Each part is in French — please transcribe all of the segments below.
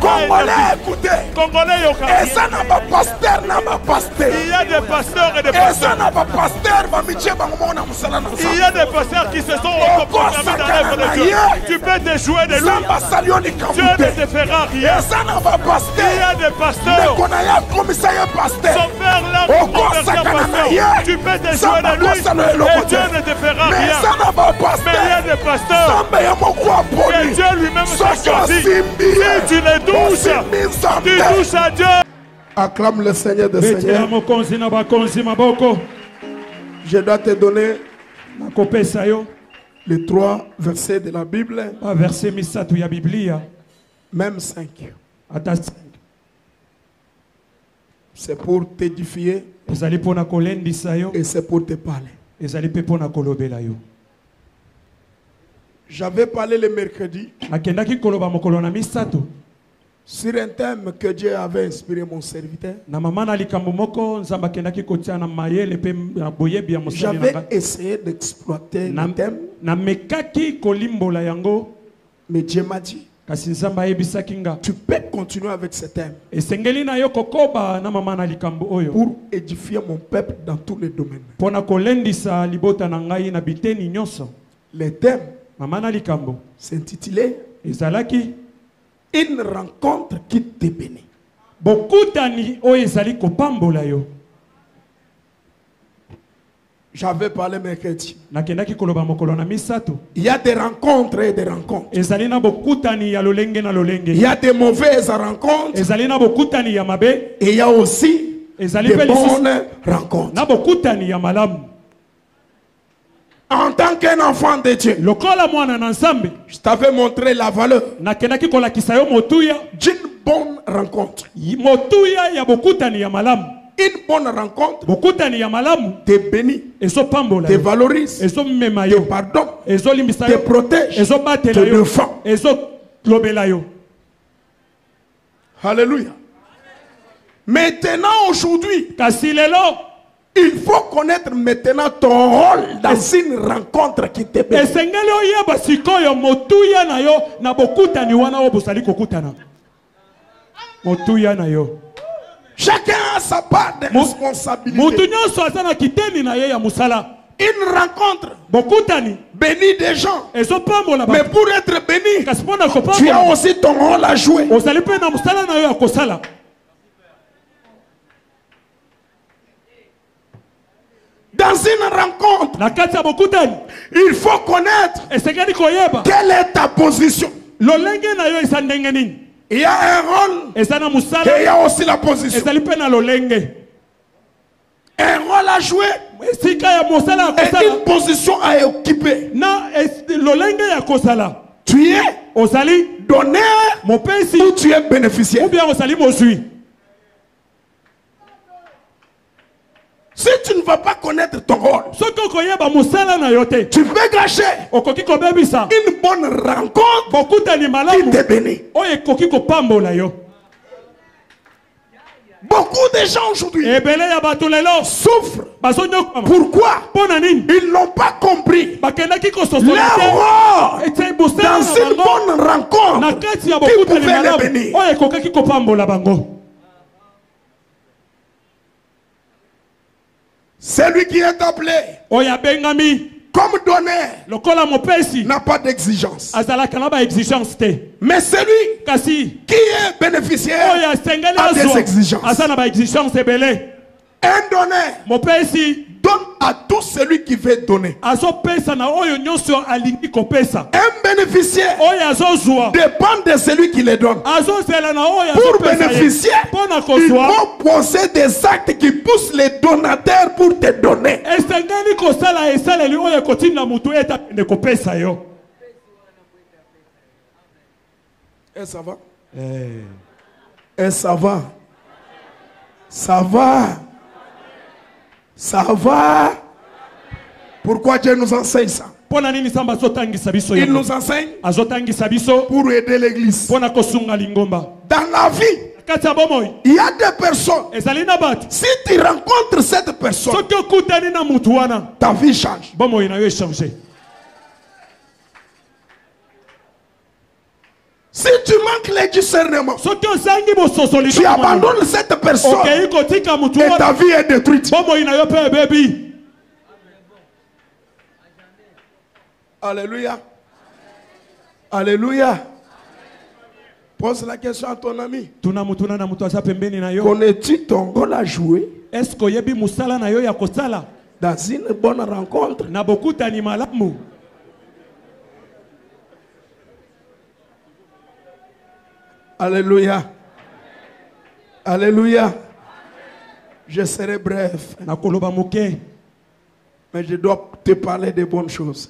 Congolais, écoutez. Et ça n'a pas pasteur, n'a pas pasteur. Il y a des pasteurs et des Et ça pasteurs. n'a pas pasteur, Il y a des pasteurs qui se sont autoproclamés dans l'œuvre de Dieu. Tu peux te jouer de lui. Dieu ne te fera rien. Et ça n'a pas pasteur. Il y a des pasteurs. Son père l'a converti en pasteur. Tu peux te jouer de lui et Dieu ne te fera rien. Mais il y a des pasteurs que Dieu lui-même t'a choisi. Si tu les touches, tu touches à Dieu. Acclame le Seigneur des Seigneurs. Je dois te donner les 3 versets de la Bible. Même 5. C'est pour t'édifier et c'est pour te parler. J'avais parlé le mercredi sur un thème que Dieu avait inspiré mon serviteur. J'avais essayé d'exploiter le thème, mais Dieu m'a dit, tu peux continuer avec ce thème pour édifier mon peuple dans tous les domaines. Le thème s'intitulait Une rencontre qui te bénit. J'avais parlé mercredi. Il y a des rencontres et des rencontres. Il y a des mauvaises rencontres. Et il y a aussi des bonnes rencontres. En tant qu'un enfant de Dieu, je t'avais montré la valeur d'une bonne rencontre. Une bonne rencontre te bénit, te valorise, te pardonne, te protège, te défend. Alléluia. Maintenant, aujourd'hui, il faut connaître maintenant ton rôle dans une rencontre qui te bénit. Chacun a sa part de responsabilité. Une rencontre bénit des gens. Mais pour être béni, tu as aussi ton rôle à jouer. Dans une rencontre, il faut connaître quelle est ta position. Il y a un rôle et il y a aussi la position. Un rôle à jouer et une position à occuper. Tu es donneur ou tu es bénéficiaire. Si tu ne vas pas connaître ton rôle, tu peux gâcher une bonne rencontre qui te bénit. Beaucoup de gens aujourd'hui souffrent. Pourquoi? Ils n'ont pas compris leur rôle dans une bonne rencontre qui pouvait les bénir. Celui qui est appelé comme donneur n'a pas d'exigence. Mais celui qui est bénéficiaire a des exigences. Un donneur donne à tout celui qui veut donner. Un bénéficiaire dépend de celui qui les donne. Pour bénéficier, il faut poser des actes qui poussent les donateurs pour te donner. Et ça va? Et ça va? Ça va? Ça va? Pourquoi Dieu nous enseigne ça? Il nous enseigne pour aider l'église. Dans la vie, Il y a des personnes. Si tu rencontres cette personne, ta vie change. Si tu manques les discernements, tu abandonnes cette personne et ta vie est détruite. Alléluia. Alléluia. Pose la question à ton ami. Connais-tu ton rôle à jouer dans une bonne rencontre? Alléluia. Alléluia. Je serai bref. Mais je dois te parler de bonnes choses.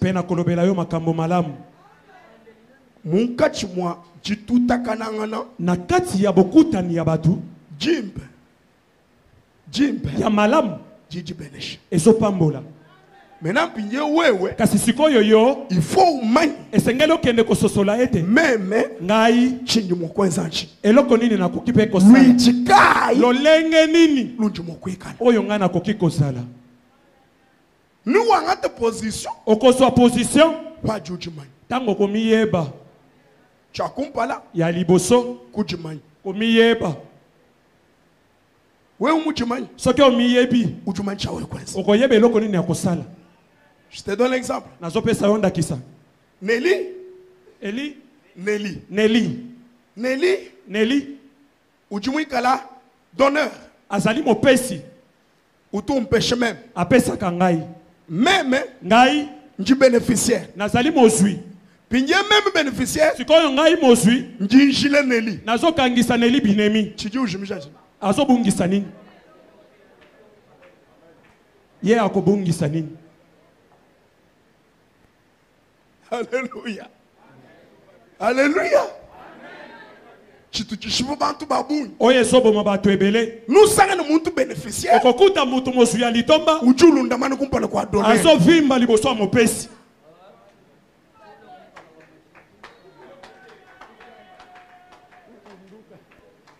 Munkati mwa jituta kanangana nakati ya bokutani ya batu jimbe ya malamu jijibenesha ezopambola. Maintenant pinye wewe kasi sikoyo yo il faut umanyi esengeli okende kososola ete meme ngai chinji mokwenzanchi eloko nini nakoki mpe kosala luichikai lolenge nini lunji mokwekana oyo ngai nakoki kosala nous wangate position okozwa position kwa jujimanyi tango komiyeba chakumpala ya liboso kujimanyi komiyeba we umujimanyi soki omiyebi ujimanyi chawe kwenza okoyeba eloko nini akosala. Je te donne l'exemple. Nazopesa yo ndakisa. Nelly ujimanyi kala donneur azali mopesi utu mpeshe même apesaka ngai même ngai nji bénéficiaire nazali mozwi pinye même bénéficiaire sikoyo ngai mozwi nji njile Nelly nazokangisa Nelly binemi chiji ujimishaji azobungisa nini ye akobungisa nini. Alléluia. Alléluia. Oye sobo mabato ebele. Nous savons muntu bénéficiaire. Okokuta mutu mosu ya litomba. Ujulu ndamana kumpana kwa donner. Azo vimba liboso mopesi.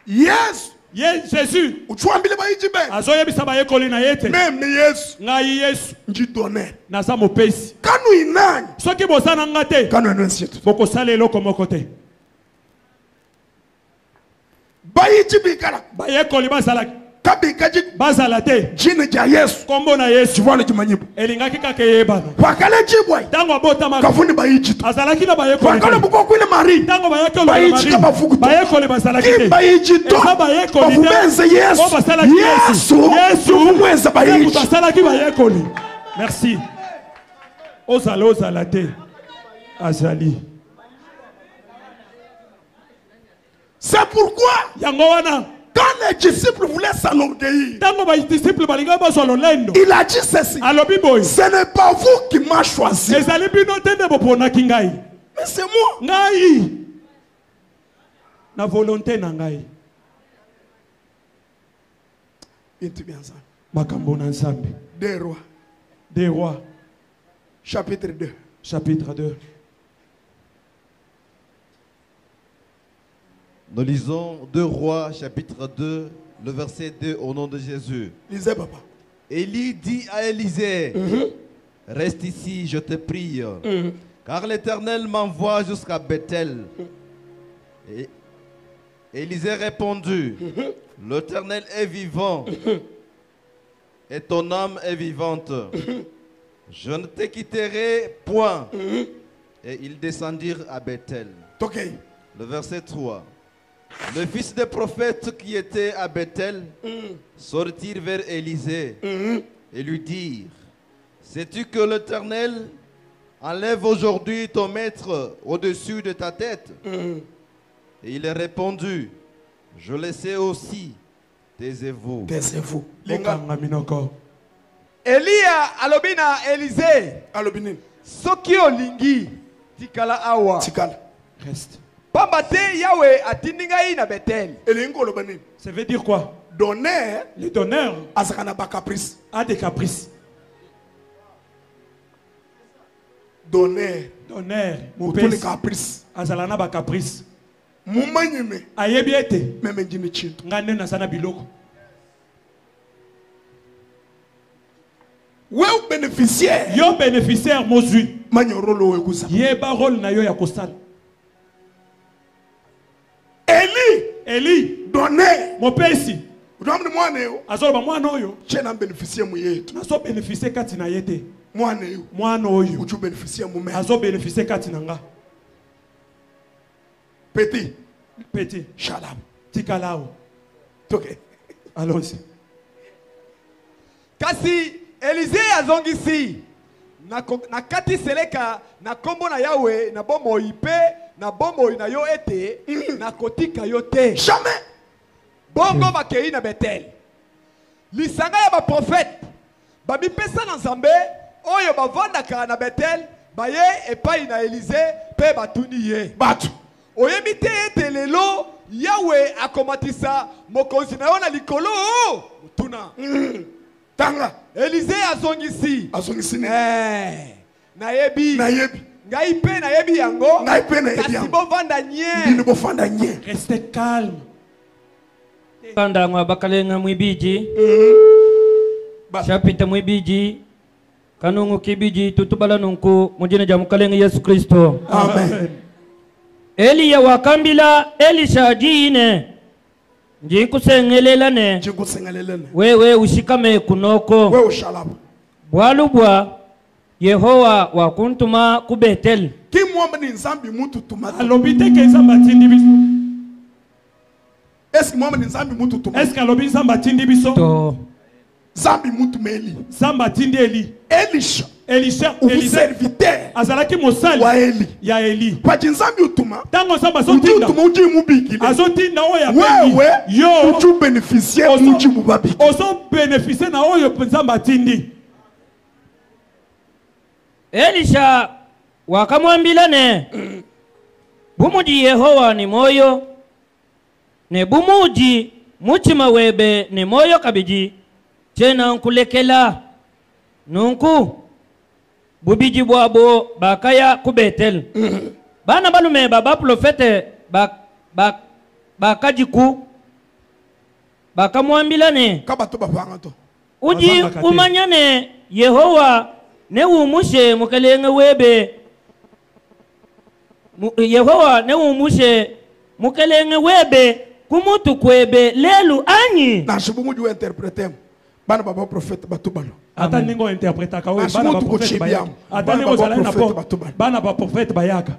Yes. Yes, Jésus. Uchuambile ba ijibe. Azo yebisa ba yekoli na yete. Même Yesu. Ngai Yesu. Nji donner. Na sa mopesi. Kanu inani. Soki bosana ngate. Kanu enwensitu. Boko sale eloko moko te. Ba ijibe kala. Ba yekoli basala. Kabikaji basala te. Jina ja Yesu. Kombo na Yesu. Chivana jimanyibu. Elingaki kake yebana. Wakale jibwa. Tango abota maka. Kafundi ba ijitu. Azalaki na ba yekoli. Wakale buko kwile Marie. Tango ba yekoli. Ba ijitu bafukutu. Ba yekoli basalaki te. Ba ijitu. Ba yekoli. Bafumenze Yesu. Yesu. Bafumenze ba ijitu. Basalaki ba yekoli. Merci. Ozala te. Azali. C'est pourquoi Yangowana. Quand les disciples voulaient s'enorgueillir, il a dit ceci. Ce n'est pas vous qui m'avez choisi. Mais c'est moi. Na volonté na ngai. Makambo na nzambe. Des rois. Chapitre 2. Chapitre 2. Nous lisons 2 Rois, chapitre 2, le verset 2, au nom de Jésus. Lisez, papa. Élie dit à Élisée, reste ici, je te prie, car l'Éternel m'envoie jusqu'à Bethel. Et Élisée répondit, l'Éternel est vivant, et ton âme est vivante. Je ne te quitterai point. Et ils descendirent à Bethel. Okay. Le verset 3. Le fils des prophètes qui était à Bethel sortirent vers Élisée et lui dirent, sais-tu que l'Éternel enlève aujourd'hui ton maître au-dessus de ta tête? Et il répondit, je le sais aussi, taisez-vous. Taisez-vous. Elia alobina Élisée alobini soki olingi tikala awa tikala reste. Pambate Yahweh atindingai na Bethel. Ça veut dire quoi? Donner. Le donneur a des caprices. Donner. Mon père. Azalana ba caprice. Mumanyeme. Ayebiete. Meme njimi chintu. Ngane na sana biloko. Wewe bénéficiaire. Yo bénéficiaire mozui. Manyorolo wekusa. Yeba rôle na yo ya kosala. Eli donné. Mon père ici. Unaomni mwana yo. Azoba mwana oyo. Chena bénéficier mu yetu. Azo bénéficier kati na yete. Mwana yo. Mwana oyo. Uju bénéficier mu me. Azo bénéficier kati na nga. Petit. Petit. Shalom. Tikalao. Ok. Allons-y. Kasi Élisée azongisi na kati seleka na kombo na Yahweh na bomo ipe na bomo na yo ete na kotika yo te. Jamais. Bongo bakei na Betel. Lisanga ya ba prophète babi pesa na Nzambe oyo bavandaka na Betel baye epai na Élisée pe batuni ye. Batu. Oyemi te ete lelo Yahweh akomatisa mokonzi na yo na likolo mutuna. Tanga. Élisée azongisi. Azongisi ne. Nayebi. Nayebi. Ngai pe nayebi yango. Ngai pe nayebi yango. Kasi bovanda nye. Bino bovanda nye. Restez calme. Kanda ngwa bakalenga mwibiji. Chapita mwibiji. Kanungu kibiji tutubala nunku mujina ja mukalenga Yesu Kristo. Amen. Eliya wakambila Elisha jine. Njikusengelelane. Njikusengelelane. Wewe ushikame kunoko. Wewe ushalaba. Bwalubwa Yehowa wakuntuma ku Betel. Ki mwamba ni nzambi mutu tumata. Alobite ke nzamba tindi biso. Est-ce que mwamba ni nzambi mutu tumata? Est-ce que alobi nzamba tindi biso? To. Zambi mutu meli. Nzamba tindi Eli. Elisha. Elisha. Serviteur. Azalaki mosali. Wa Eli. Ya Eli. Paji nzambi utuma. Tango nzamba sotinda. Utuma uji mubikile. Azotinda oya pendi. Wewe. Yo. Uju bénéficier uji mubabiki. Oso bénéficier na oyo nzamba tindi. Elisha wakamwambila ne bumuji Yehowa ni moyo ne bumuji muchima webe ni moyo kabiji tena nkulekela nunku bubiji bwabo bakaya ku Betel bana balume baba profete bakajiku bakamwambila ne kabato bavanga to uji umanyane Yehowa ne wumushe mukalenge webe Yehowa ne wumushe mukalenge webe kumutu kwebe lelu anyi na shibumu ju interpréter bana baba prophète batubalo ata ningo interpréter ka bana baba prophète bayaka ata ningo zala na bana baba prophète bayaka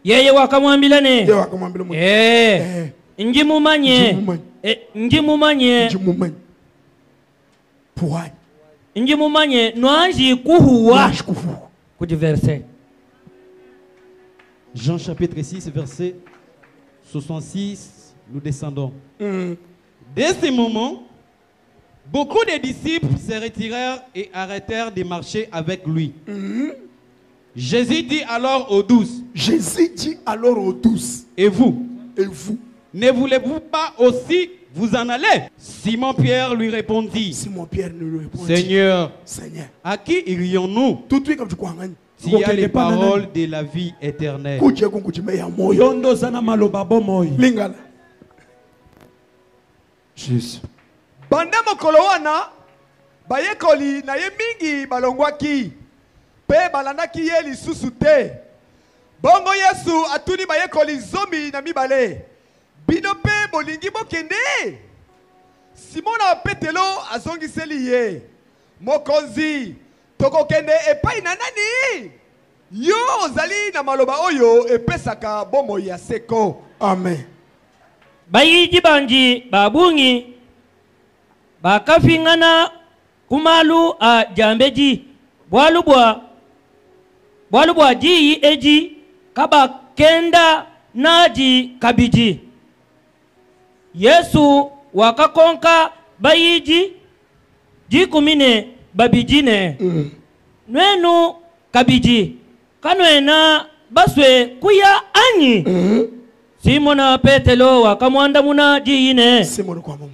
yeye wakamwambila ne yeye wakamwambila mu njimumanye puai njimumanye nwanji kuhuwa kuti verset Jean chapitre 6 verset 66 nous descendons. Dès ce moment, beaucoup de disciples se retirèrent et arrêtèrent de marcher avec lui. Jésus dit alors aux 12. Jésus dit alors aux 12. Et vous? Et vous? Ne voulez-vous pas aussi vous en aller? Simon-Pierre lui répondit. Simon-Pierre lui répondit. Seigneur, Seigneur, à qui irions-nous? Tout de suite comme tu crois. S'il y a les paroles de la vie éternelle. Yondo sana maloba bomoy. Lingala. Jésus. Banda mokolo wana bayekoli na ye mingi balongwaki pe balandaki ye lisusu te. Bongo Yesu atuni bayekoli zomi na mibale. Bino pe bolingi bokende. Simona Petelo azongiseli ye. Mokonzi tokokende epai na nani? Yo ozali na maloba oyo epesaka bomo ya seko. Amen. Bayiji banji babungi bakafingana kumalu a jambeji bwalubwa ji eji kaba kenda naji kabiji Yesu wakakonka bayiji jikumine babijine nwenu kabiji kanwena baswe kuya anyi Simona Petelo wakamwanda muna jine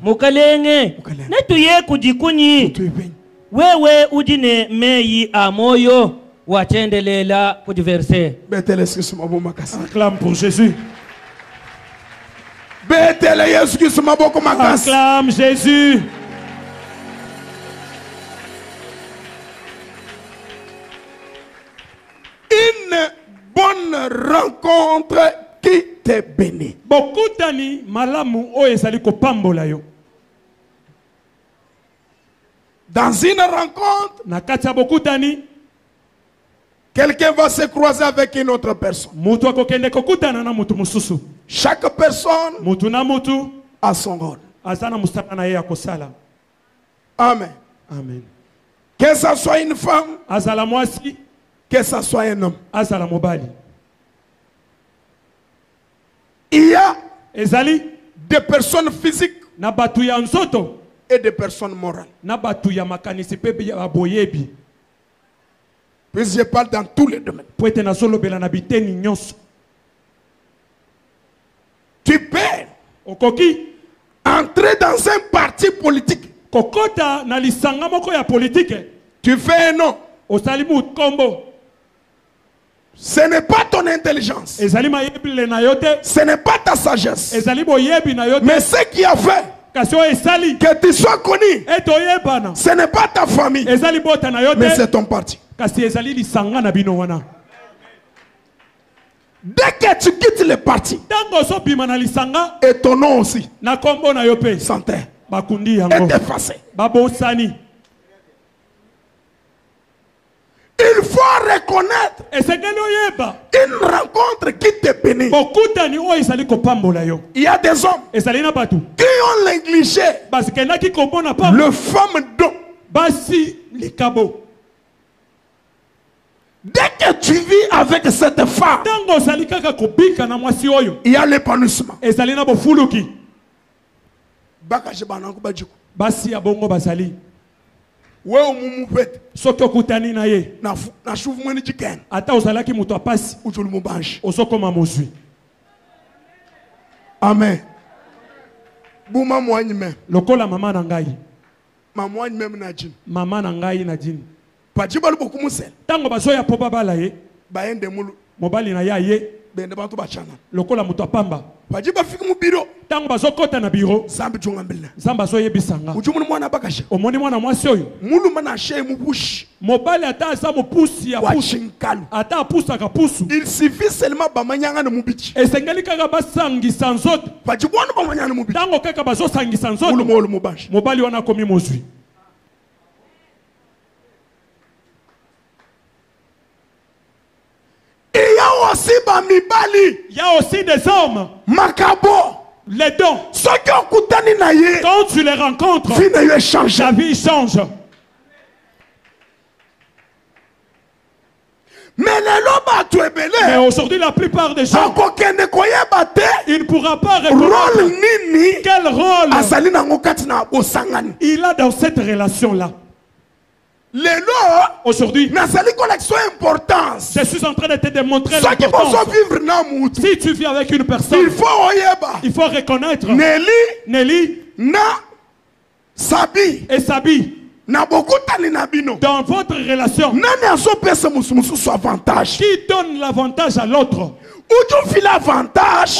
mukalenge netuye kujikunyi wewe ujine meyi amoyo wachendelela kujiverse. Betel, est-ce que ce mot makasi? Acclame pour Jésus. Acclame Jésus. Une bonne rencontre qui te bénit. Bokutani malamu o ezali ko pambola yo. Dans une rencontre, Nakatia bokutani, quelqu'un va se croiser avec une autre personne. Mutu akokende kokutana na mutu mususu. Chaque personne Mutu na mutu a son rôle. azana mustaka na ye akosala. Amen. Amen. Que ça soit une femme, Azala mwasi, que ça soit un homme. azala mobali. Il y a Ezali des personnes physiques na batu ya nzoto et des personnes morales. na batu ya makanisi pe ya boyebi. Puis je parle dans tous les domaines. Po ete na solo bela na biteni nyonso. Tu peux Okoki entrer dans un parti politique. kokota na lisanga moko ya politique. Tu fais un nom. Osali mu kombo. Ce n'est pas ton intelligence. Ezali mayebi le na yote. Ce n'est pas ta sagesse. Ezali boyebi na yote. Mais ce qui a fait Kasio esali que tu sois connu, eto yebana. ce n'est pas ta famille, Ezali bota na yote. mais c'est ton parti. Kasi ezali lisanga na bino wana. Dès que tu quittes le parti, Tango so bima na lisanga et ton nom aussi, na kombo na yope. santé, Bakundi est yango. effacé. Babosani. Il faut reconnaître Esengeli oyeba. une rencontre qui te bénit. Bokutani o ezali kopambola yo. Il y a des hommes Ezali na batu. qui ont négligé Parce que naki komona pa. le femme don. Basi likabo. Dès que tu vis avec cette femme, Tango osali kaka kobika na mwasi oyo. il y a l'épanouissement. Ezali na bofuluki. Bakaje banangu bajiko. Basi ya bongo basali. Wewe mumu pete. Soki okutani na ye. Na shuvu mwini jikene. Ata ozalaki mutu apasi. Ujulu mubanji. Osokoma mozwi. Amen. Buma mwanyi me. Lokola mama na ngai. Mamwanyi me na jini. Mama na ngai na jini. Pajibalu boku musel. Tango bazoya po babala ye. Baende mulu. Mobali na ya ye. Bende bantu bachana. Lokola mutu apamba. Pajiba fiki mu biro. Tango bazokota na biro. Zambi chunga mbele. Zamba zoyebisanga. Ujumu mwana bakasha. Omoni mwana mwasi oyo. Mulu mana shey mu bush. Mobali ata aza mopusi ya pusu. Wachinkalu. Ata apusaka pusu. Il suffit seulement bamanyanga na mubichi. Esengeli kaka basangisa nzoto. Pajibwana bamanyanga na mubichi. Tango kaka bazosangisa nzoto. Mulu molu mubanji. Mobali wana komi mozwi. Il y a aussi bamibali. Il y a aussi des hommes. Makabo. Les dons. Ceux qui ont koutani na ye. Quand tu les rencontres, Vie na ye change. la vie change. Mais les lobes tu es belé. Mais aujourd'hui, la plupart des gens, il ne pourra pas reconnaître quel rôle il a dans cette relation-là. Aujourd'hui, je suis en train de te démontrer l'importance. Si tu vis avec une personne, il faut reconnaître Nelly et Sabi. Dans votre relation, qui donne l'avantage à l'autre? Il faut avantage.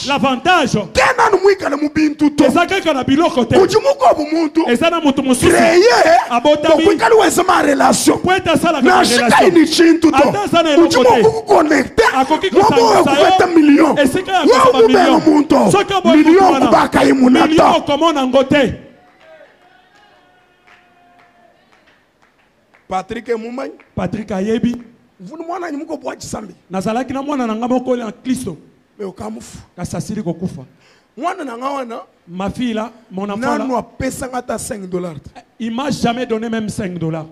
L'avantage. Patrick Ayebi. Nazalaki na mwana nanga moko ya Kristo. Kasasiri kokufa. Ma fille là, mon enfant là, il m'a jamais donné même $5.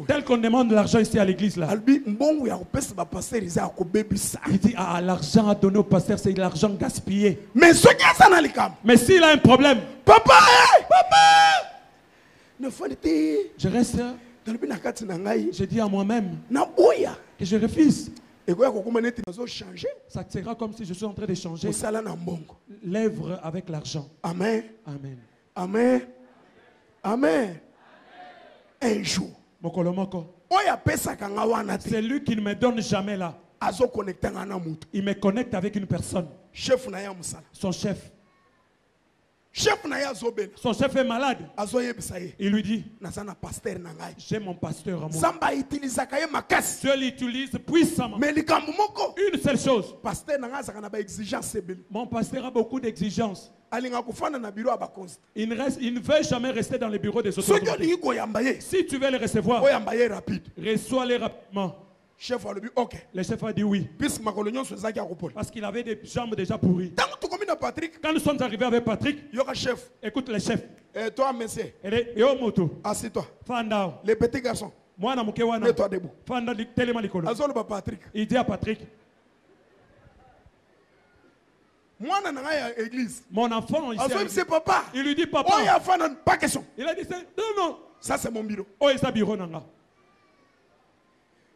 Tel qu'on demande de l'argent ici à l'église là. Il dit l'argent à donner au pasteur, c'est de l'argent gaspillé. Mais s'il a un problème, papa, je reste. Je dis à moi-même que je refuse. Ça sera comme si je suis en train de changer l'œuvre avec l'argent. Amen. Amen. Amen. Amen. Un jour, c'est lui qui ne me donne jamais là. Il me connecte avec une personne. Son chef. Son chef est malade. Il lui dit, j'ai mon pasteur à moi. Dieu l'utilise puissamment. Une seule chose. Mon pasteur a beaucoup d'exigences. Il ne veut jamais rester dans les bureaux des autres. Si tu veux les recevoir, reçois-les rapidement. Le chef a dit oui. Parce qu'il avait des jambes déjà pourries. Quand nous sommes arrivés avec Patrick, écoute le chef. Et toi, monsieur, assieds-toi. Les petits garçons, mets-toi debout. Il dit à Patrick, mon enfant ici, papa. Il lui dit papa. Pas question. Il a dit non. Ça c'est mon bureau. Oh, c'est bureau nanga.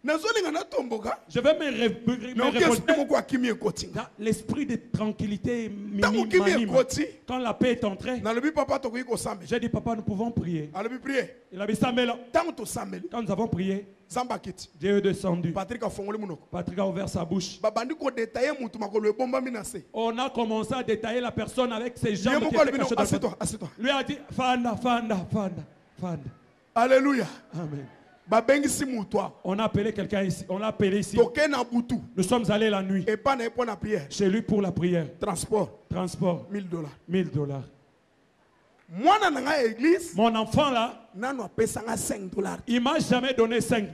Je vais me révolter dans l'esprit de tranquillité. Quand la paix est entrée, j'ai dit papa, nous pouvons prier. Il a dit quand nous avons prié, Dieu est descendu. Patrick a ouvert sa bouche. On a commencé à détailler la personne avec ses jambes. Lui a dit Fanda. Alléluia. Amen. On a appelé quelqu'un ici. On l'a appelé ici. Nous sommes allés la nuit. Chez lui pour la prière. Transport. $1000. $1000. Mon enfant là, il m'a jamais donné $5.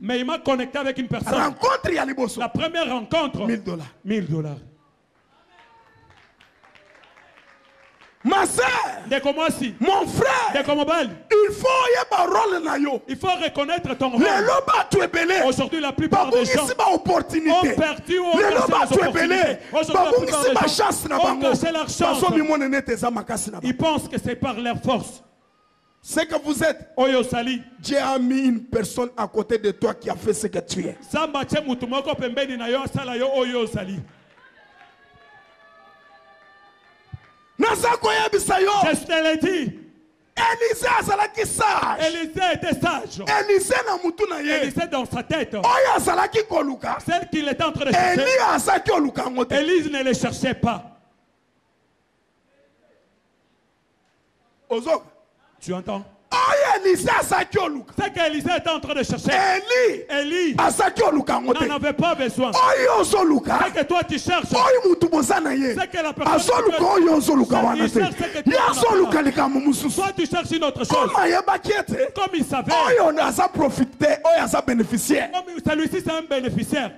Mais il m'a connecté avec une personne. La première rencontre, $1000. Ma soeur, mon frère, il faut reconnaître ton rôle. Aujourd'hui, la plupart des gens ont perdu ou ont caché leur chance. Ils pensent que c'est par leur force. C'est que vous êtes. Dieu a mis une personne à côté de toi qui a fait ce que tu es. Je te l'ai dit. Élisée était sage. Élisée dans sa tête. Celle qu'il était en train de chercher. Élise ne le cherchait pas. Tu entends? C'est qu'Élisée était en train de chercher. Élie n'en avait pas besoin. C'est que toi tu cherches. C'est que la personne toi tu cherches une autre chose. Comme il savait. Celui-ci c'est un bénéficiaire.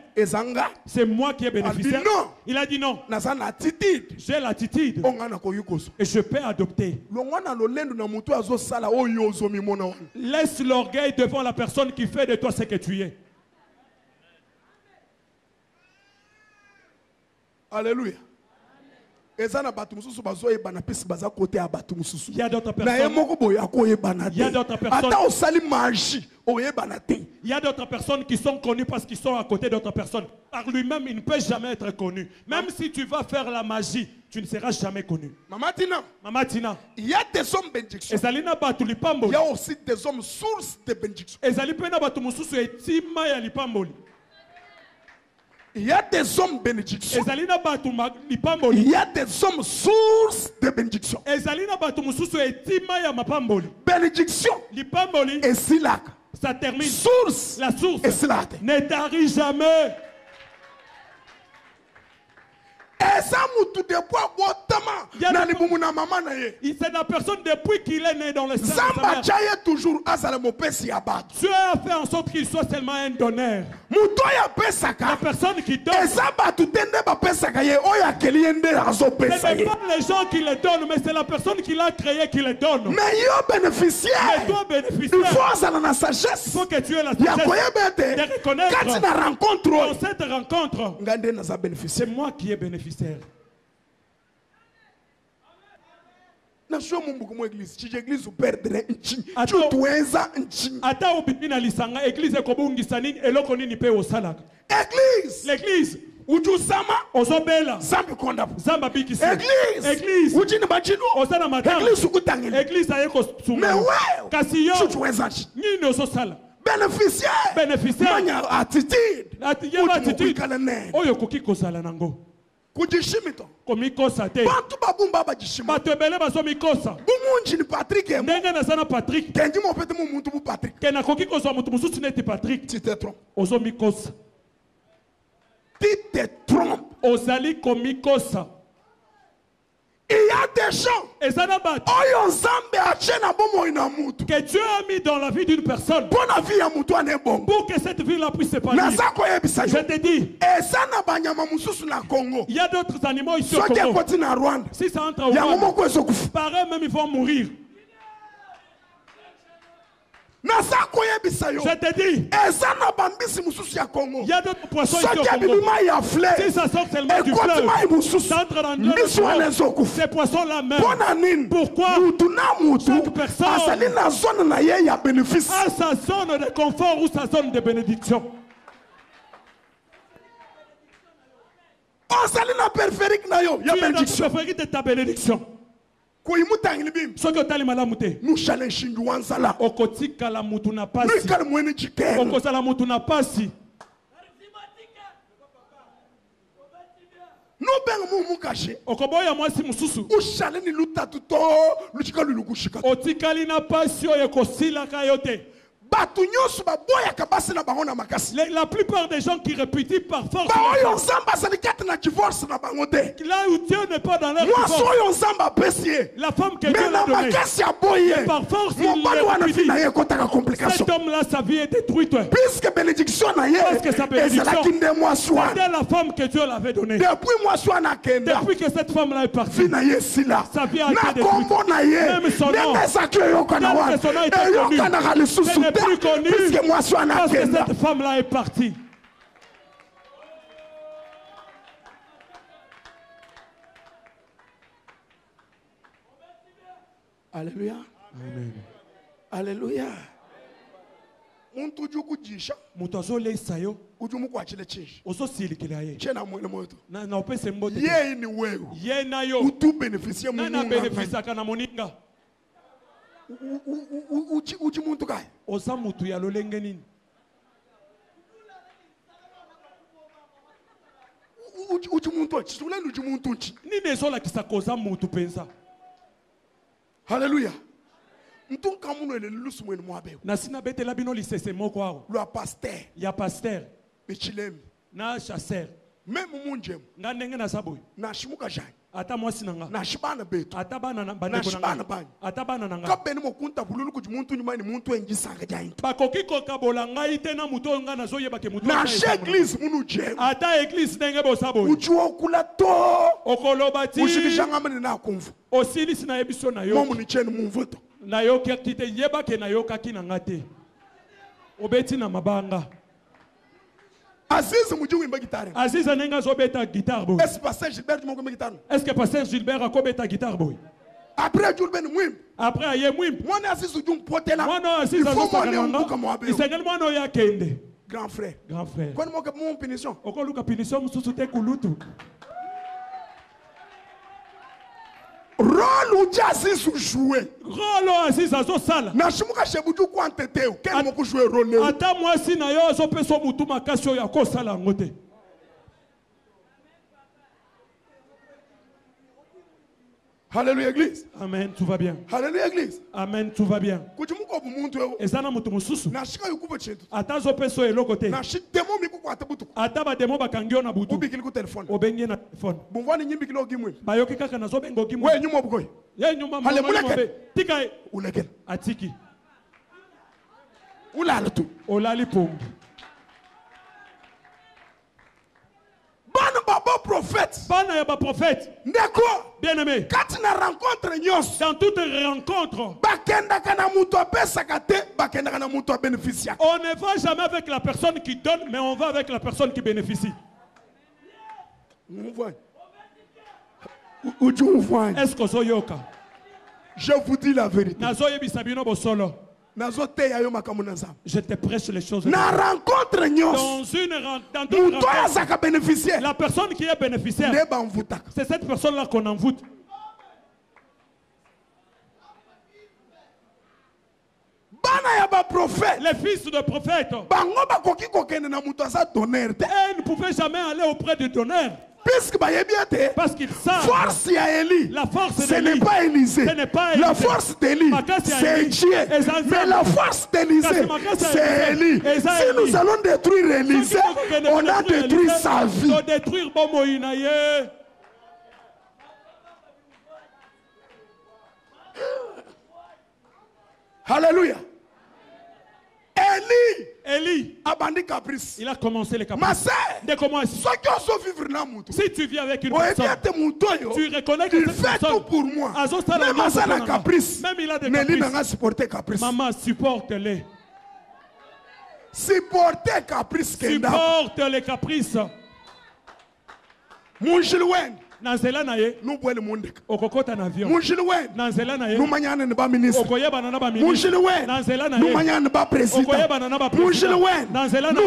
C'est moi qui est bénéficiaire. Il a dit non. J'ai l'attitude. Et je peux adopter. Laisse l'orgueil devant la personne qui fait de toi ce que tu es. Alléluia. Il y a d'autres personnes qui sont connues parce qu'ils sont à côté d'autres personnes. Par lui-même, il ne peut jamais être connu. Même si tu vas faire la magie, tu ne seras jamais connu. Mama Tina. Il y a des hommes bénédictions. Il y a aussi des hommes sources de bénédictions. Il y a des hommes bénédictions. Il y a des hommes sources de bénédiction. Bénédiction et silac. Ça termine. Source. La source et silac. Ne tarit jamais. C'est la personne depuis qu'il est né dans le sein. Dieu a fait en sorte qu'il soit seulement un donneur. La personne qui donne. Ce n'est pas les gens qui le donnent, mais c'est la personne qui l'a créé qui le donne. Mais toi bénéficiaire, il faut que tu aies la sagesse de reconnaître dans cette rencontre. C'est moi qui ai bénéficiaire. na sio mumbuku mu église chi église perdre nchi tu tuenza nchi ata obipina lisanga église ko bungisa nini eloko nini pe osalaka église l'église uju sama ozobela zambi konda zamba bikisi église uji ni bajinu osana matanga église ukutangela église ayeko sunga mais ouais kasi yo tu tuenza nchi nini ososala bénéficiaire manya attitude attitude oyo koki kozala nango kujishimito komikosa te bantu babumba bajishima bato ebele bazomikosa bumunji ni Patrick ndenge nazana Patrick kendi mo pete mu muntu bu Patrick ke nakoki kozwa mutu mosusu neti Patrick tu te trompes ozomikosa tu te trompes ozali komikosa. Il y a des gens que Dieu a mis dans la vie d'une personne pour que cette vie-là puisse s'épanouir. Je te dis, il y a d'autres animaux ici au Congo. Si ça entre au Rwanda, pareil même ils vont mourir. Je te dis, il y a d'autres poissons ici au Congo. Si ça sort seulement du fleuve, ça entre dans le ces poissons-là même. Pourquoi chaque personne a sa zone de confort ou sa zone de bénédiction? Tu es dans la périphérique de ta bénédiction. Soki otali malamu te okotikala mutu na pasi okozala mutu na pasi okoboya mwasi mususu otikali na pasi oyo ekosilaka yo te. La plupart des gens qui réputient par force là où Dieu n'est pas dans leur divorce, la femme que Dieu l'a donnée, par force il répudie. Cet homme-là, sa vie est détruite. Parce que sa bénédiction, c'était la femme que Dieu l'avait donnée. Depuis que cette femme-là est partie, sa vie a été détruite. Même son nom, tel que son nom était connu, plus connu parce que cette femme-là est partie. Alléluia. Amen. Alléluia. Mutu azolesa yo ososilikila ye na opese mbote ye na yo nana benefisaka na moninga oza mutu ya lolenge nini nini ezolakisa koza mutu penza. Alléluia. Na sina betela bino lisese moko awo ya pasteur na chasseur même munjem nga ndenge na saboy na shimuka jai ata mwasi nanga na shibana betu ata bana na bandeko nanga ata bana nanga kabeni mokunta bululu ku muntu nyuma ni muntu engisanga jainto bakoki kokabola ngai te na muto nga nazoyeba ke muto na église munu je ata église ndenge bo saboy uju okula to okoloba ti ushikishanga mane na kumvu osilisi na yebiso na yo momu ni cheni mumvuto na yo kite yeba ke na yo kaki na ngate obeti na mabanga. Aziz muji wimba guitare. Aziz anenga zo beta guitare boy. Est-ce que pasteur Gilbert mo ko guitare? Est-ce que pasteur Gilbert a ko beta guitare boy? Après Julben mwim. Après aye mwim. Mwana Aziz ujum potela. Mwana Aziz azokanga. Isengel mwana ya kende. Grand frère. Grand frère. Kwa mo ko mon punition. Okoluka punition mususu te kulutu. Rôle ou Aziz jouer. Rôle Aziz azosala. Na shimuka shebuju kwa ntete ken mo ko jouer rôle. Ata mwasi na yo azopeso mutu makasi oyo akosala ngote. Alléluia église. Amen, tout va bien. Alléluia église. Amen, tout va bien. Kujimuko bumuntu ewo. Ezana mutu mususu. Na shika yukubo chintu. Ata zopeso eloko te. Na shik demo miku kwa tabutu. Ata ba demo bakangio na butu. Ubikili ku telefone. Obengie na telefone. Bumvani nyimbi kilo gimwe. Bayoki kaka na zobengo gimwe. We nyuma bugoy. Ye nyuma mwe. Tika uleken. Atiki. Ulala tu. Olali pombe. Bana baba prophète. Bana ya ba prophète. Ndeko. Bien aimé. Katina rencontre nyos. Dans toute rencontre. Bakenda kana mutu apesa kate, bakenda kana mutu bénéficia. On ne va jamais avec la personne qui donne, mais on va avec la personne qui bénéficie. Nous voyons. Où tu vois? Est-ce que soyoka? Je vous dis la vérité. Je te prêche les choses. Na rencontre dans une rencontre, la personne qui est bénéficiaire, c'est cette personne-là qu'on envoûte. Les fils de prophètes, ils ne pouvaient jamais aller auprès du donneur. Parce qu'ils savent la force ce n'est pas Élisée. La force d'Élie, c'est Dieu. Mais la force d'Élisée, c'est Élie. Si nous allons détruire Élisée, on a détruit sa vie. Alléluia. Élie abandonné caprice. Il a commencé les caprices. Si tu vis avec une personne, tu reconnais que cette fait tout pour moi. Même caprice. Même il a des caprices. Maman, supporte-les. Supporte les caprices. Mon Gilwen. Nanzela naye okokota na avion nanzela naye okoyeba na ba ministre nanzela naye okoyeba na ba président nanzela naye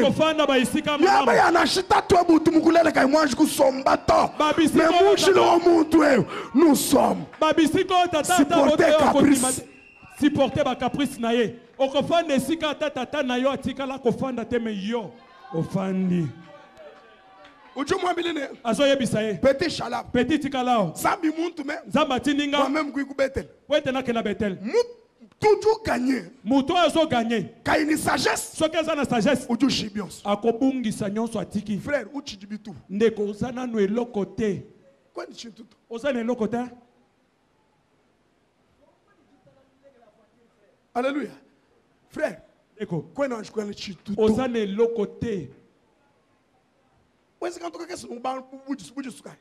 okofanda ba isika mama yana shita to butu mukulele kai mwanji kusomba to mais munjilo omuntu eyo nous sommes babisiko tata supporter ba caprice naye okofanda esika tata na yo atikala kofanda teme yo ofandi. Petit Shalab. Petit Tikalao. Zambi muntu me. Zamba tininga. Moi-même qui Betel. Wete na kena Betel. Toujours gagné. Muto azo gagné. Ka une sagesse. Soka za na sagesse. Uju shibions. Akobungi nyonso atiki. Frère, uchi dibitu. Ndeko osana no eloko te. Quoi ni chintutu? Osana eloko te. Alléluia. Frère. Eko. Quoi non je connais chintutu. Osana eloko te.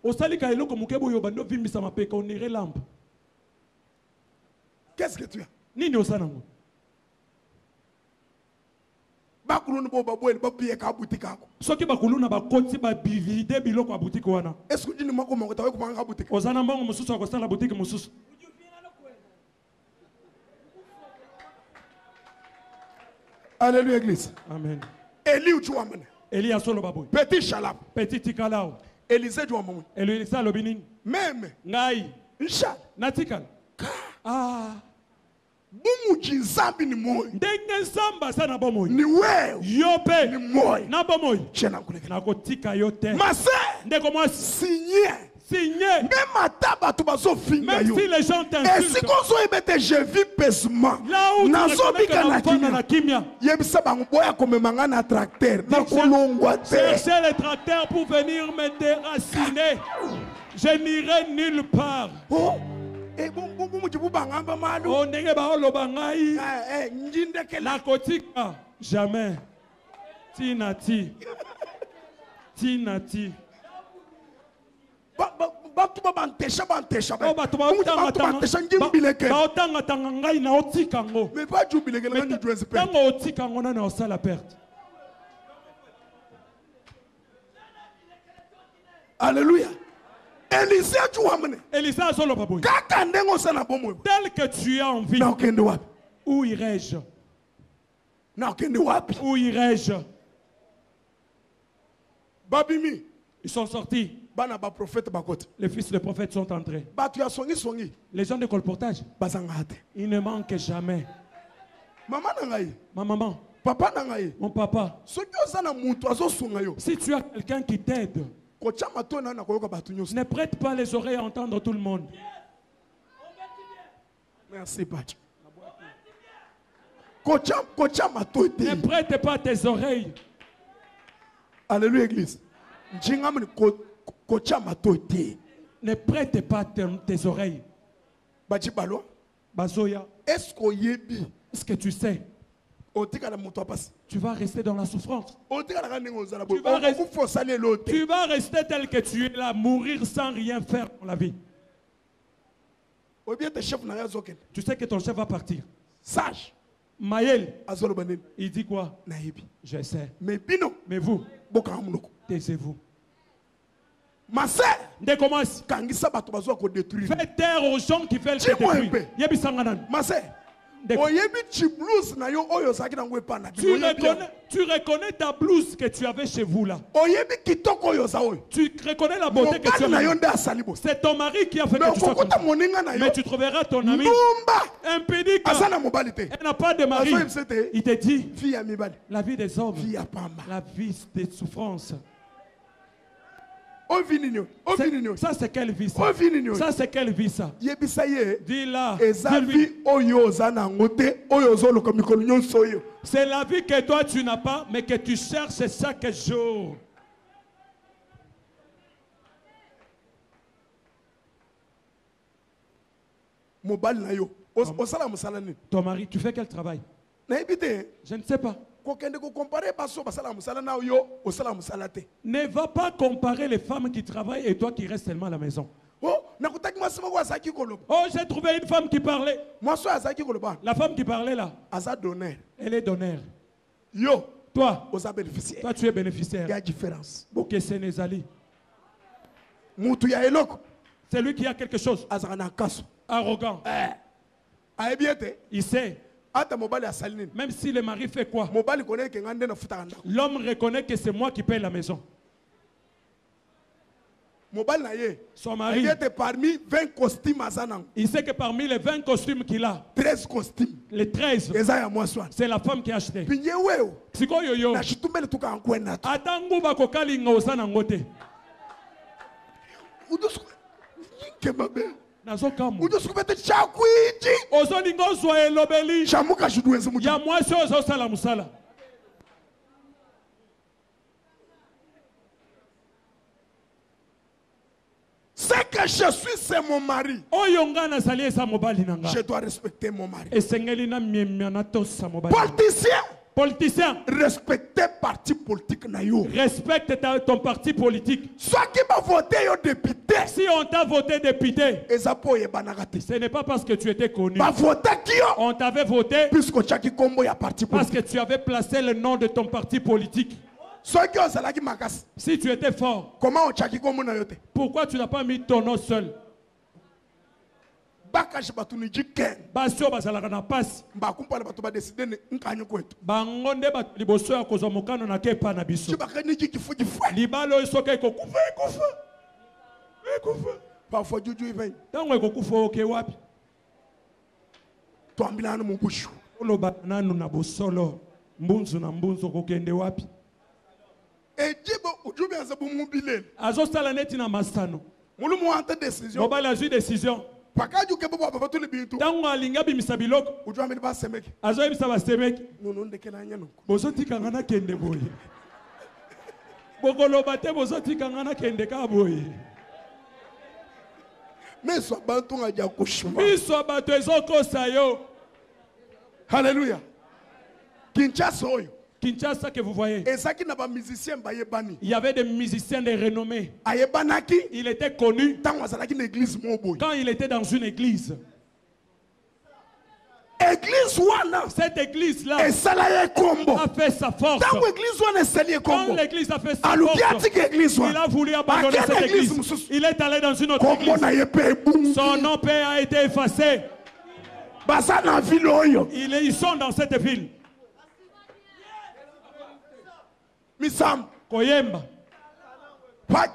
Osalika eloko mukebo yo bando vimbisa mapeka onere lampe. Qu'est-ce que tu as? Nini osanango? Bakuluna bo babwele babiye ka boutique ako. Soki bakuluna bakoti ba bivide biloko ya boutique wana. Est-ce que tu ne mako mako tawe kumanga boutique? Osana mbongo mususu akosala boutique mususu. Alléluia église. Amen. Eli uchuamene. Eli asolo baboy. Petit Shalab. Petit Tikalao. Élisée du Amon. Élisée lobinin. Même. Ngai. Nchal. Natikal. Ah. Bumu jinzambi ni moyo. Ndenge samba sana bomoy. Ni wewe. Yope. Ni moyo. Na bomoy. Chena kuleke. Na kotika yote. Mase. Ndeko moi signé. Signé. Même à tabac bazo finga yo. Même si les gens t'insultent. Et si qu'on soit ébêté, je vis paisement. Là où tu reconnais que na kimia. Yebisa bango boya comme mangana tracteur. Na kolongwa te. Cherchez les tracteurs pour venir me déraciner. Je n'irai nulle part. Oh. Et bon mujibu bangamba malu. Oh ndenge ba oloba ngai. Njinde ke la kotika jamais. Tinati. Tinati. Batuba bantesha oh batuma tanga ngai na otika ngo mais pas jubileke na ndu dress perte tango otika ngo na osala perte. Alléluia. Élisée tu wamene Élisée solo baboy kaka ndengo sana bomo tel que tu as envie. Na okende wapi? Où irai-je? Na okende wapi? Où irai-je? Babimi ils sont sortis. Les fils des prophètes sont entrés. Les gens de colportage, ils ne manquent jamais. Ma maman, mon papa, si tu as quelqu'un qui t'aide, ne prête pas les oreilles à entendre tout le monde. Merci, Pacha. Ne prête pas tes oreilles. Alléluia, Église. Ne prête pas tes oreilles. Bazoya. Est-ce que tu sais? Tu vas rester dans la souffrance. Tu vas rester tel que tu es là, mourir sans rien faire dans la vie. Tu sais que ton chef va partir. Sage. Maël, il dit quoi? Je sais. Mais vous, taisez-vous. Ma sœur, Fais taire aux gens qui veulent te détruire. Tu reconnais ta blouse que tu avais chez vous là. Tu reconnais la beauté que tu as. C'est ton mari qui a fait que tu sois comme ça. Mais tu trouveras ton ami impédique. Elle n'a pas de mari. Il te dit la vie des hommes, la vie des souffrances. Ça c'est quelle vie ça? Ça c'est quelle vie ça? Dis-là. C'est la vie que toi tu n'as pas mais que tu cherches chaque jour. Ton mari, tu fais quel travail? Je ne sais pas. Ne va pas comparer les femmes qui travaillent et toi qui restes seulement à la maison. Oh, j'ai trouvé une femme qui parlait. La femme qui parlait là, elle est donneur. Toi tu es bénéficiaire. Il y a différence. C'est lui qui a quelque chose. Arrogant. Il sait. Même si le mari fait quoi, l'homme reconnaît que c'est moi qui paye la maison. Son mari, il sait que parmi les 20 costumes qu'il a, 13 costumes, les 13, c'est la femme qui a acheté. Ce que je suis, c'est mon mari. Je dois respecter mon mari. Politicien, respectez parti politique. Respecte ton parti politique. Soit qui m'a voté député. Si on t'a voté député, ce n'est pas parce que tu étais connu. On t'avait voté parce que tu avais placé le nom de ton parti politique. Si tu étais fort, pourquoi tu n'as pas mis ton nom seul? Basio bazalaka na passe. Bangonde liboso ya kozwa mokano na kepa na biso. Libalo soka ekokufa. Parfois juju iven. Tango ekokufa oke wapi? Twambilana mu bushu. Oloba nanu na bosolo. Mbunzu na mbunzu kokende wapi? Ejibo ujubi azabu mubile. Azosala neti na masano. Mulumu ante décision. Mobala azui décision. Tango alinga bimisa biloko. Azo yebisa basemeki. Bozo tikanga na kende boye. Bokoloba te bozo tikanga na kende ka boye. Miso bato ezokosa yo. Hallelujah. Kinshasa oyo. Kinshasa que vous voyez. Il y avait des musiciens de renommée. Il était connu quand il était dans une église. Cette église-là a fait sa force. Quand l'église a fait sa force, il a voulu abandonner cette église. Il est allé dans une autre église. Son nom a été effacé. Ils sont dans cette ville. Misam koyemba pat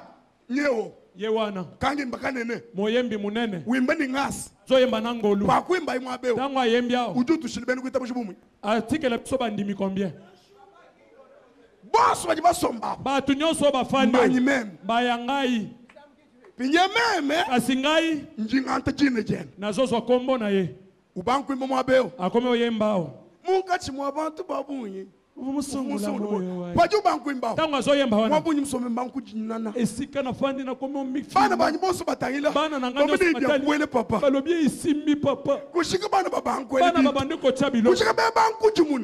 nyeo yewana kangi mbakanene moyembi munene wimbeni ngas zoyemba nangolu pa kwimba imwabeo tangwa yembia ujutu shilibeni kwita bushibumu article soba ndimi combien boss baji basomba batu nyonso bafandi bayangai pinye meme asingai njinganta jine jen nazozo kombo na ye ubanku imbo mwabeo akome oyembao mukati mwabantu babunyi Tango azoyemba wana esika na fandi na komi omiki bana na ngani osumatali balobi isimbi papa bana babandi kotia biloko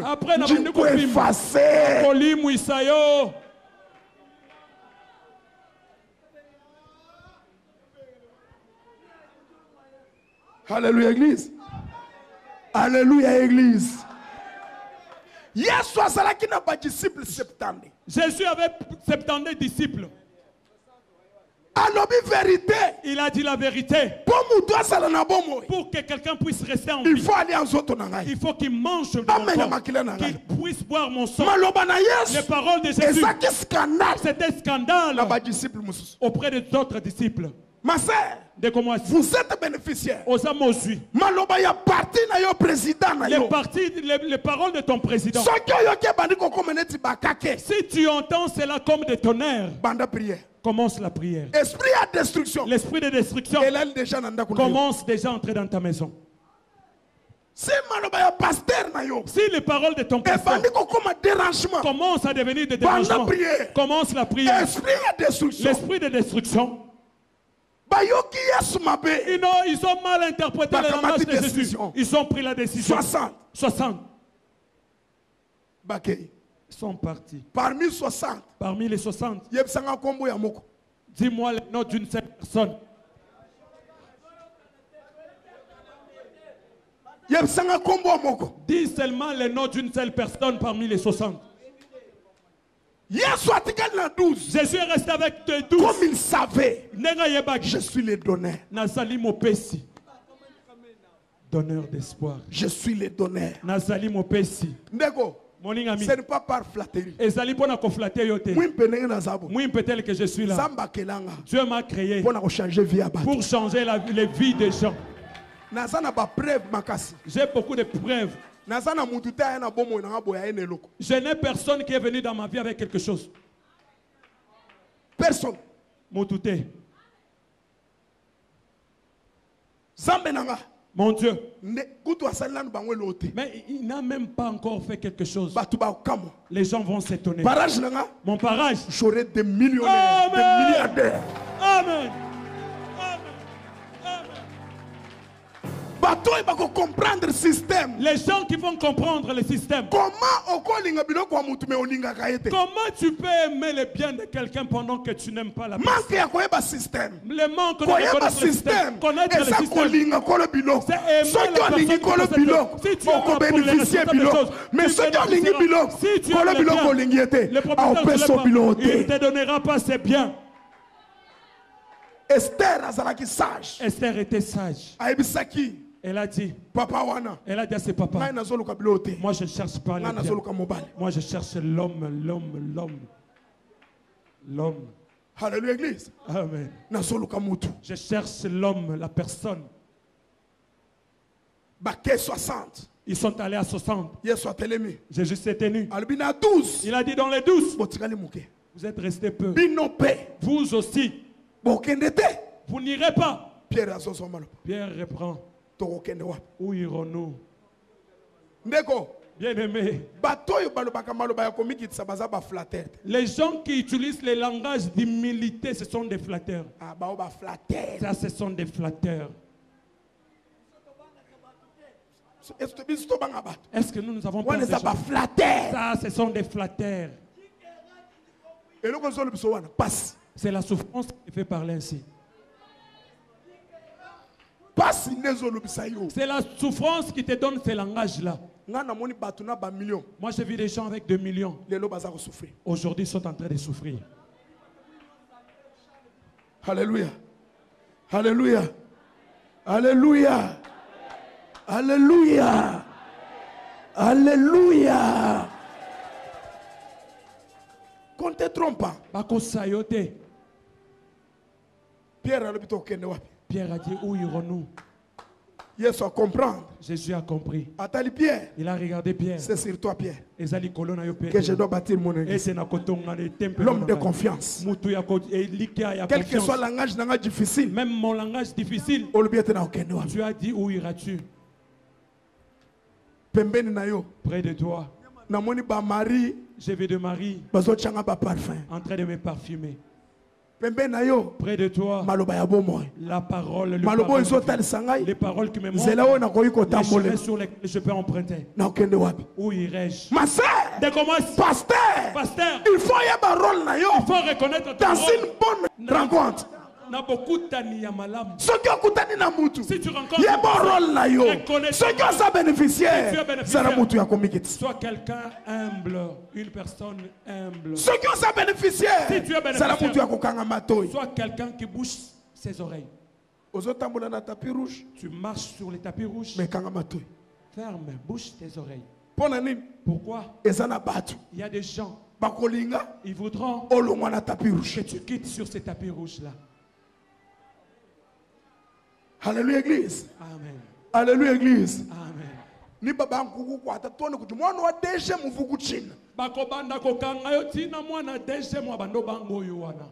apres na bandi kopima kolimwisa yo. Alléluia église. Alléluia église. Jésus avait 70 disciples. Il a dit la vérité. Pour que quelqu'un puisse rester en vie, il faut qu'il mange de mon corps, qu'il puisse boire mon sang. Les paroles de Jésus, c'était scandale auprès des autres disciples. Ma sœur, vous êtes bénéficiaire. Les paroles de ton président. Si tu entends cela comme des tonnerres, commence la prière. L'esprit de destruction commence déjà à entrer dans ta maison. Si les paroles de ton pasteur commencent à devenir des dérangements, commence la prière. L'esprit de destruction. Ils ont mal interprété le langage de Jésus. Ils ont pris la décision. 60. Ils sont partis. Parmi 60. Parmi les 60. Dis-moi le nom d'une seule personne. Dis seulement le nom d'une seule personne parmi les 60. Jésus est resté avec les 12. Comme il savait, je suis le donneur. Donneur d'espoir. Je suis le donneur. Mon ami, ce n'est pas par flatterie. Moi, peut-être que je suis là. Dieu m'a créé pour changer les vies des gens. J'ai beaucoup de preuves. Je n'ai personne qui est venu dans ma vie avec quelque chose. Personne. Mon Dieu. Mais il n'a même pas encore fait quelque chose. Les gens vont s'étonner. Mon parage. J'aurai des millionnaires, des milliardaires. Amen. Comprendre le système. Les gens qui vont comprendre le système. Comment tu peux aimer le bien de quelqu'un pendant que tu n'aimes pas la personne? Le manque de connaître le système. Connaître le système. C'est aimer la personne qui possède. Si tu aimes bénéficier de choses, mais si tu aimes le bien, il ne te donnera pas ses biens. Esther était sage. Elle a dit, elle a dit à ses papas, moi je cherche pas le bien. Moi je cherche l'homme. Alléluia, église. Amen. Je cherche l'homme, la personne. 60. Ils sont allés à 60. Jésus s'est tenu. Il a dit dans les 12, vous êtes restés peu. Vous aussi. Vous n'irez pas. Pierre reprend. Où irons-nous? Bien-aimé, les gens qui utilisent le langage d'humilité, ce sont des flatteurs. Ça, ce sont des flatteurs. Est-ce que nous avons peur des gens? Ça, ce sont des flatteurs. C'est la souffrance qui fait parler ainsi. C'est la souffrance qui te donne ce langage-là. Moi, j'ai vu des gens avec 2 millions. Aujourd'hui, ils sont en train de souffrir. Alléluia. Alléluia. Alléluia. Alléluia. Alléluia. Qu'on te trompe pas. Pierre a dit, où irons-nous? Jésus a compris. Il a regardé Pierre. C'est sur toi, Pierre, que je dois bâtir mon église. L'homme de confiance. Quel que soit le langage difficile, même mon langage difficile, tu as dit, où iras-tu? Près de toi. J'ai vu de Marie en train de me parfumer. Près de toi, la parole, les paroles qui me montrent les chemins sur lesquels je peux emprunter. Où irai-je? Pasteur, il faut reconnaître dans une bonne rencontre. Si tu rencontres sois quelqu'un humble, une personne humble. Si tu es bénéficiaire, sois quelqu'un qui bouge ses oreilles. Tu marches sur les tapis rouges. Ferme, bouge tes oreilles. Pourquoi? Il y a des gens, ils voudront que tu quittes sur ces tapis rouges-là. Alléluia, Église. Amen. Alléluia, Église. Amen. Ni baba nkuku kwata tone kuti mwana wa deshe muvuku china bakobanda kokanga yo tina mwana deshe mwa bando bango yo wana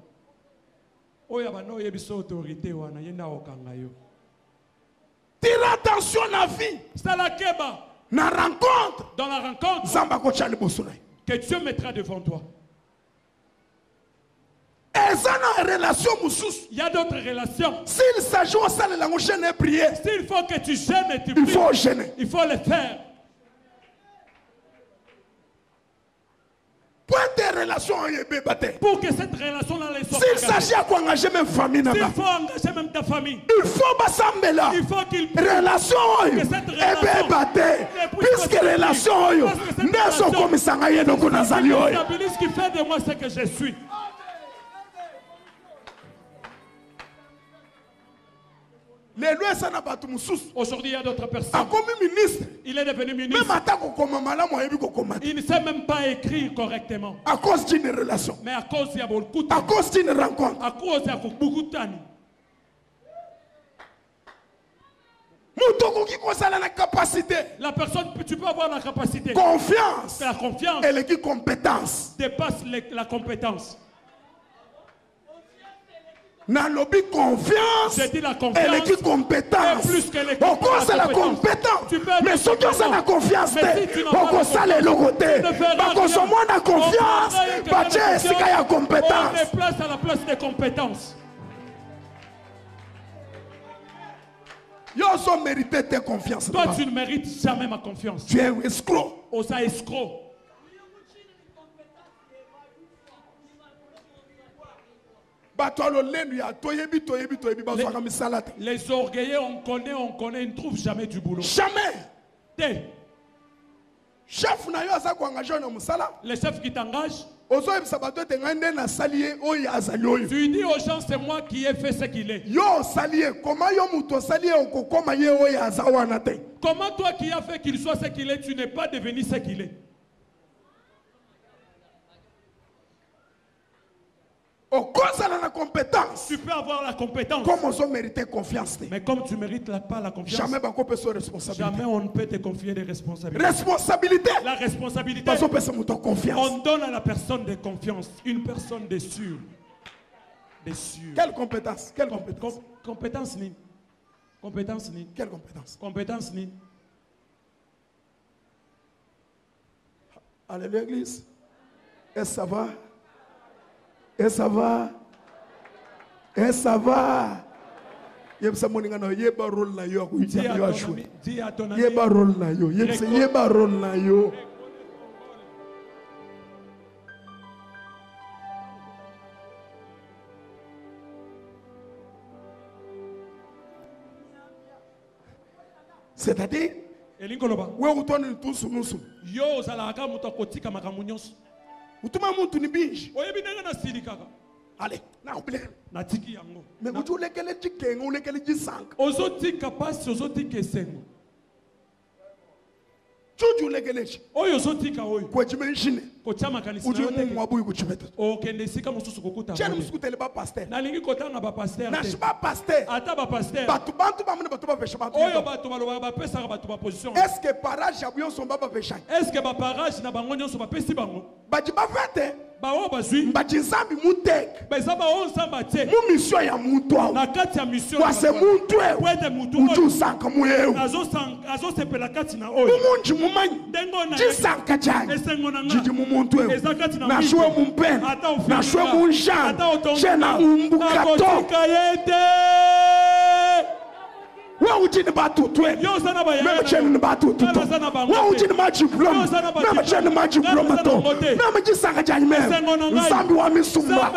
oya bano yebiso autorité wana yenda okanga yo. Tire attention na vie. Sala keba. Na rencontre. Dans la rencontre. Zamba ko chali bosuna. Que Dieu mettra devant toi. Il y a d'autres relations. S'il s'agit de ça, s'il faut que tu gênes et tu pries, il faut gêner. Il faut le faire. Pour que cette relation-là soit s'il s'agit d'engager même famille, s'il faut engager même ta famille, il faut qu'il relation que cette relation puisque relation ne stabilise ce qui fait de moi ce que je suis. Aujourd'hui, il y a d'autres personnes. Il est devenu ministre. Il ne sait même pas écrire correctement. À cause d'une relation. Mais à cause il y a beaucoup de à cause d'une rencontre. À cause il y a beaucoup de temps. La personne, tu peux avoir la capacité. Confiance. La confiance. Et l'équipe compétence. Dépasse la compétence. Dans lobby confiance, j'ai dit la confiance, elle est compétence. Plus que on cause la compétence. Mais ceux qui ont la confiance, on cause les logotés. Parce qu'on a moins de confiance, on compétence. On déplace à la place des compétences. Ils ont mérité tes confiances. Toi, tu ne mérites jamais ma confiance. Tu es un escroc. On s'est escroc. Les orgueilleux, on connaît, ils ne trouvent jamais du boulot. Jamais. Chef les chefs qui t'engagent, tu dis aux gens, c'est moi qui ai fait ce qu'il est. Comment toi qui as fait qu'il soit ce qu'il est, tu n'es pas devenu ce qu'il est? Tu peux avoir la compétence. Comme on mérité confiance. Mais comme tu ne mérites pas la confiance, jamais on ne peut te confier des responsabilités. La responsabilité, on donne à la personne de confiance. Une personne de sûre. Quelle compétence? Quelle compétence? Compétence ni. Compétence ni. Quelle compétence? Compétence ni. Allez l'église. Et ça va? Et ça va? Et ça va? Yebsa moninga na yeba role na yo akuitia yo ashwe. Yeba role na yo. Yeba role na yo. C'est-à-dire, we utoni tusu nusu. Yo zalaka mutakotika makamunyoso. Utuma muntu ni binji. Oyebi nanga na silikaka. Allez, na obile. Na tiki yango. Mais utu lekele chikenga ulekele jisank. Ozotika pasi ozotika esengo. Chuju lekelechi. Oyo ozotika oyo. Kwa chimenshine. Kochama kanisa yote. Uju mungu wabuyi kuchimeta. Okende sika mususu kokuta. Chene musikutele ba pasteur. Na lingi kotanga ba pasteur. Na shiba pasteur. Ata ba pasteur. Batu ba mune batu ba vesha batu. Oyo batu baloba ba pesa batu ba position. Est-ce que parage abuyo somba ba vesha? Est-ce que ba parage na bango nyonso ba pesi bango? Baji ba vete. Ba o bazui. Baji nzambi mutek. Ba zaba o nzamba te. Mu mission ya muntu wa. Na kati ya mission. Wa se muntu e. Wede muntu. Uju sanka mu yeu. Azo se pela kati na oyo. Munji mumanyi. Dengo na. Jisanka jani. Esengo na nga. Jiji mu muntu e. Ezakati na. Na shwe mu mpeni. Na shwe mu nshan. Chena umbukato. Wewe ujini batutwe. Meme cheni batututo. Wewe ujini majiploma. Meme cheni majiploma to. Meme jisanga jani meme. Nzambi wa misumba.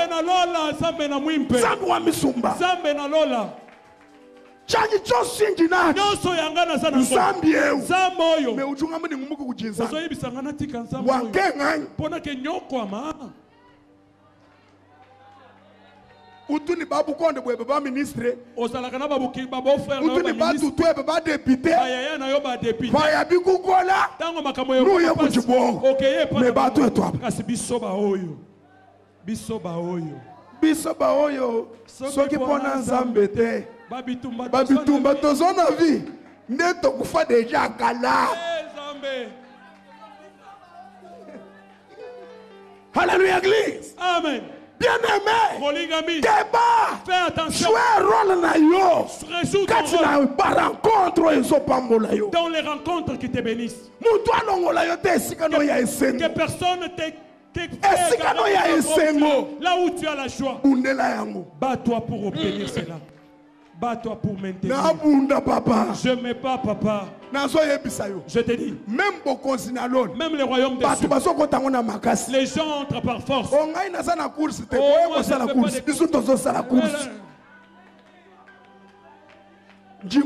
Nzambi wa misumba. Changi chosingi na. Nzambi eu. Me ujunga mni ngumuku kujinza. Wangenga. Utuni babu konde bwe baba ministre ozalaka babu ki baba frère utuni batu to baba député baya na yo ba député baya bikukola tango makambo yo kujibo okay me batu etwa kasi bisoba oyo soki pona nzambe te babitumba tozona vie ndeto kufa deja kala nzambe. Hallelujah église. Amen. Bien-aimé, débat, fais attention. Dans les rencontres qui te bénissent. Que personne ne te là où tu as la joie. Bats-toi pour obtenir cela. Bats-toi pour maintenir. Je ne mets pas papa. Je te dis. Même les royaumes des cieux. Les gens entrent par force. Je ne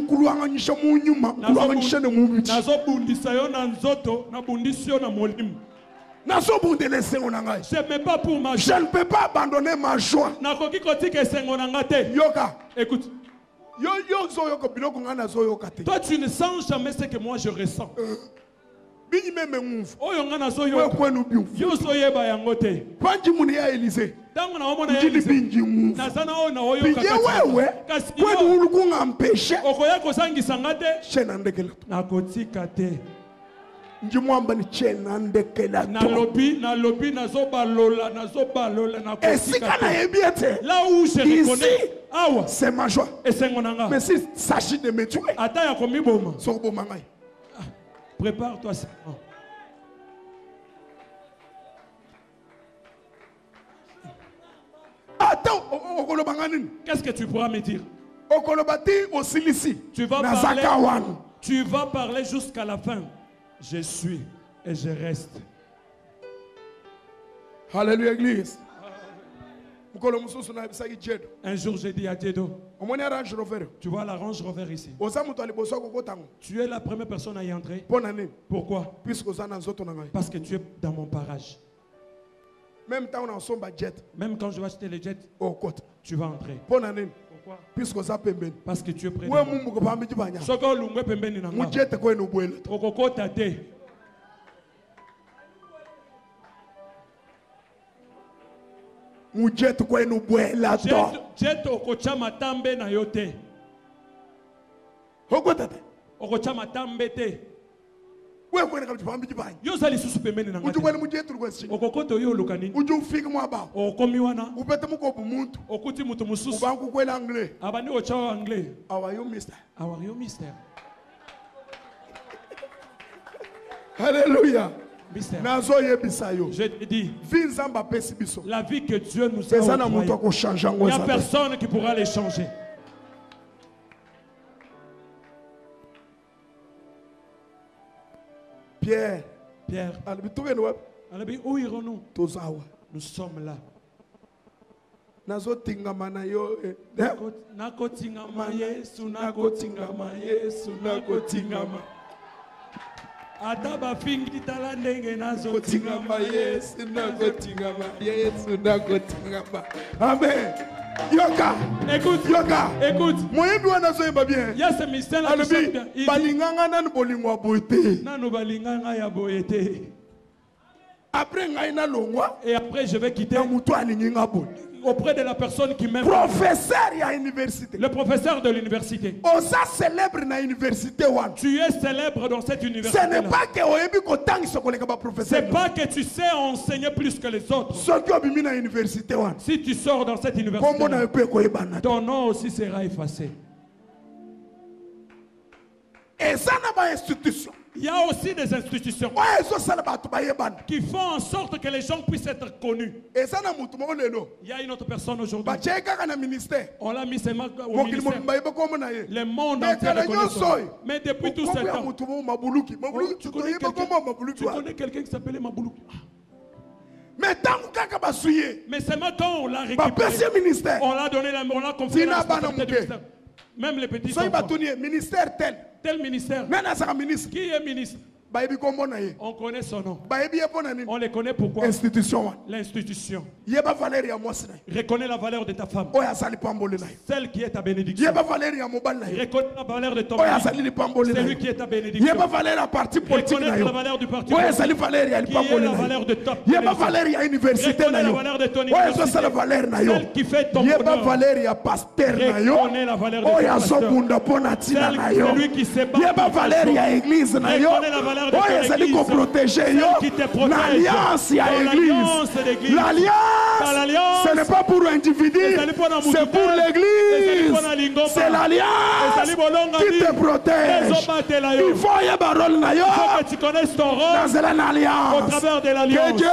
mets pas pour ma joie. Je ne peux pas abandonner ma joie. Yoka. Écoute. Toi tu ne sens jamais ce que moi je ressens. Là où je reconnais, c'est ma joie. Mais s'il s'agit de me tuer, prépare-toi. Qu'est-ce que tu pourras me dire? Tu vas parler jusqu'à la fin. Je suis et je reste. Alléluia église. Un jour j'ai dit à Diedo, tu vois la Range Rover ici. Tu es la première personne à y entrer. Pourquoi? Parce que tu es dans mon parage. Même quand je vais acheter les jets, tu vas entrer. Pourquoi? Parce que tu es près de moi. Alléluia. Je te dis, la vie que Dieu nous a offerte, il n'y a personne qui pourra les changer. Pierre, où irons-nous? Nous sommes là. Amen. Yoka, écoute, Yoka, écoute. Moyen doit nazo yeba bien. Il y a ce mystère là qui chante bien. Balinganga nan bolingwa boité. Nanu balinganga ya boité. Après ngaina longwa. Et après je vais quitter. Muto alinginga boté. Auprès de la personne qui m'aime. Professeur à l'université. Le professeur de l'université. Osa célèbre na université one. Tu es célèbre dans cette université. Ce n'est pas que oyebi ko tangi sokoleka ba professeur. C'est pas que tu sais enseigner plus que les autres. Soki obimi na université one. Si tu sors dans cette université, ton nom aussi sera effacé. Et ça n'a pas institution. Il y a aussi des institutions qui font en sorte que les gens puissent être connus. Il y a une autre personne aujourd'hui. On l'a mis seulement au ministère. Le monde entier le connaît. Mais depuis tout ce temps, tu connais quelqu'un qui s'appelait Maboulouki. Mais seulement quand on l'a récupéré, on l'a donné, on l'a confié la responsabilité du ministère. Même les petits enfants. Tel ministère. Qui est ministre? On connaît son nom. On les connaît pourquoi? L'institution. Reconnais la valeur de ta femme. Celle qui est ta bénédiction. Reconnais la valeur de ton mari. Celui qui est ta bénédiction. Reconnais la valeur du parti. Qui est la valeur de ta université. Reconnais la valeur de ton université. Celle qui fait ton bonheur. Reconnais la valeur de ton pasteur. Celui qui se bat. Reconnais la valeur de ton église. L'alliance à l'église. L'alliance, ce n'est pas pour l'individu, c'est pour l'église. C'est l'alliance qui te protège. Il faut que tu connaisses ton rôle dans l'alliance. Au travers de l'alliance. Que Dieu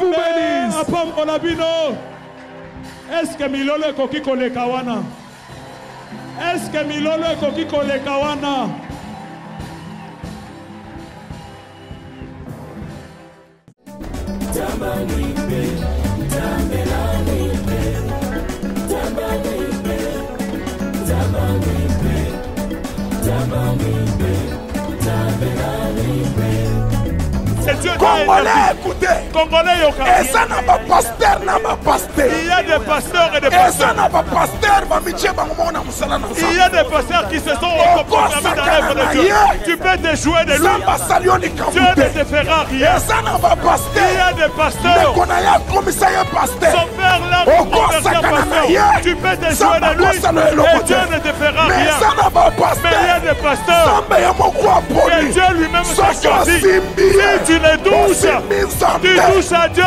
vous bénisse. Est-ce que Milolo est koki kolekawana? Est-ce que Milolo est koki kolekawana? Congolais, écoutez. Congolais, et ça n'a pas pasteur, n'a pas pasteur. Il y a des pasteurs et des pasteurs. Et ça n'a pas pasteur, il y a des pasteurs qui se sont reprogrammés dans l'œuvre de Dieu. Tu peux te jouer de lui. Dieu ne te fera rien. Et ça n'a pas pasteur. Il y a des pasteurs. Son père l'a converti en pasteur. Tu peux te jouer de lui. Et Dieu ne te fera rien. Mais il y a des pasteurs. Et Dieu lui-même t'a choisi. Si tu les touches, tu touches à Dieu.